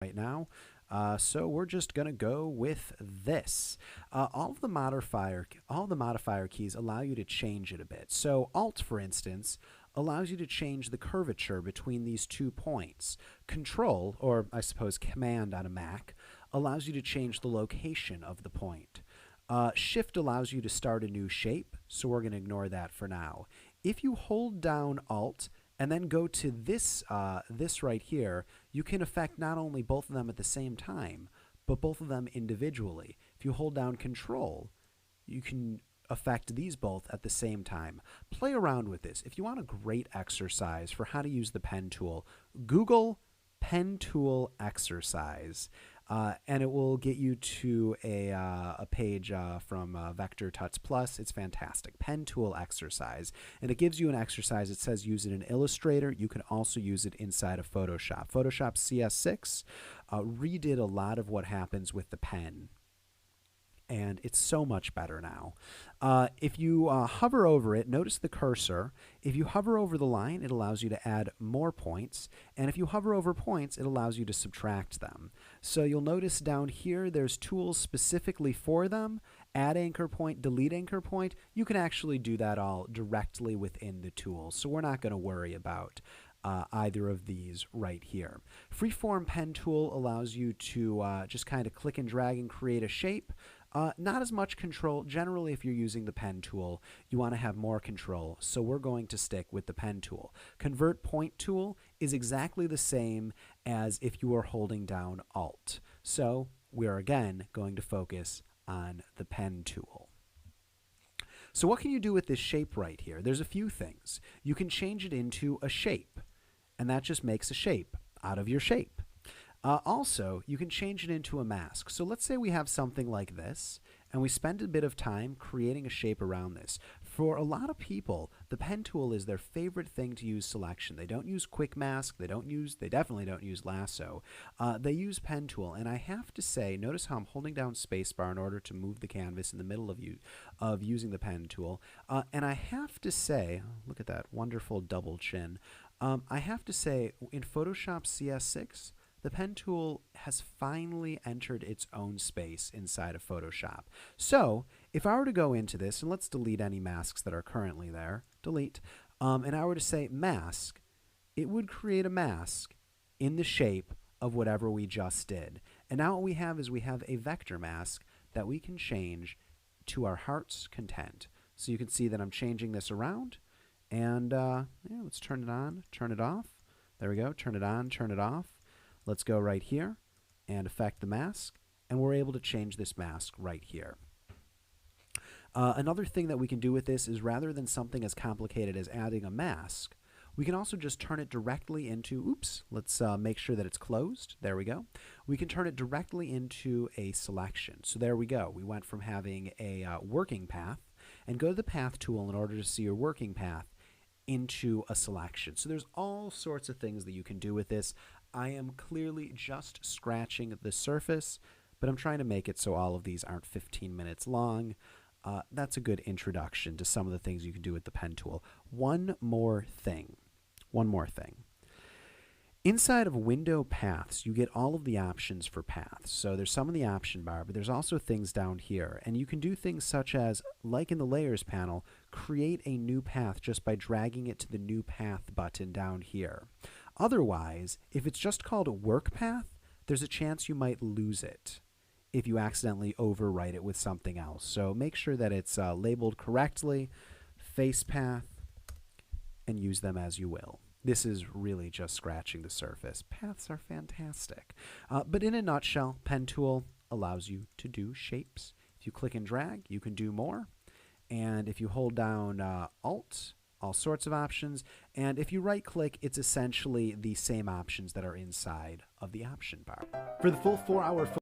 right now. So we're just gonna go with this. All the modifier keys allow you to change it a bit. So Alt, for instance, allows you to change the curvature between these 2 points. Control, or I suppose Command on a Mac, allows you to change the location of the point. Shift allows you to start a new shape, so we're going to ignore that for now. If you hold down Alt and then go to this right here, you can affect not only both of them at the same time, but both of them individually. If you hold down Control, you can affect these both at the same time. Play around with this. If you want a great exercise for how to use the pen tool, Google pen tool exercise. And it will get you to a page from Vector Tuts Plus. It's fantastic. Pen tool exercise. And it gives you an exercise. It says use it in Illustrator. You can also use it inside of Photoshop. Photoshop CS6 redid a lot of what happens with the pen. And it's so much better now. If you hover over it, notice the cursor. If you hover over the line, it allows you to add more points. And if you hover over points, it allows you to subtract them. So you'll notice down here, there's tools specifically for them. Add anchor point, delete anchor point. You can actually do that all directly within the tools. So we're not going to worry about either of these right here. Freeform pen tool allows you to just kind of click and drag and create a shape. Not as much control. Generally, if you're using the pen tool, you want to have more control, so we're going to stick with the pen tool. Convert point tool is exactly the same as if you were holding down Alt. So we're again going to focus on the pen tool. So what can you do with this shape right here? There's a few things. You can change it into a shape, and that just makes a shape out of your shape. Also, you can change it into a mask. So let's say we have something like this, and we spend a bit of time creating a shape around this. For a lot of people, the pen tool is their favorite thing to use selection. They don't use quick mask. They definitely don't use lasso. They use pen tool, and I have to say, notice how I'm holding down spacebar in order to move the canvas in the middle of using the pen tool. And I have to say, look at that wonderful double chin. I have to say, in Photoshop CS6, the pen tool has finally entered its own space inside of Photoshop. So if I were to go into this, and let's delete any masks that are currently there, delete, and I were to say mask, it would create a mask in the shape of whatever we just did. And now what we have is we have a vector mask that we can change to our heart's content. So you can see that I'm changing this around, and let's turn it on, turn it off. There we go, turn it on, turn it off. Let's go right here and affect the mask, and we're able to change this mask right here. Another thing that we can do with this is rather than something as complicated as adding a mask, we can also just turn it directly into, oops, let's make sure that it's closed. There we go. We can turn it directly into a selection. So there we go. We went from having a working path, and go to the path tool in order to see your working path into a selection. So there's all sorts of things that you can do with this. I am clearly just scratching the surface, but I'm trying to make it so all of these aren't 15 minutes long. That's a good introduction to some of the things you can do with the pen tool. One more thing. Inside of window paths, you get all of the options for paths. So there's some in the option bar, but there's also things down here. And you can do things such as, like in the layers panel, create a new path just by dragging it to the new path button down here. Otherwise, if it's just called a work path, there's a chance you might lose it if you accidentally overwrite it with something else. So make sure that it's labeled correctly, face path, and use them as you will. This is really just scratching the surface. Paths are fantastic. But in a nutshell, pen tool allows you to do shapes. If you click and drag, you can do more. And if you hold down Alt, all sorts of options. And if you right click, it's essentially the same options that are inside of the option bar. For the full 4-hour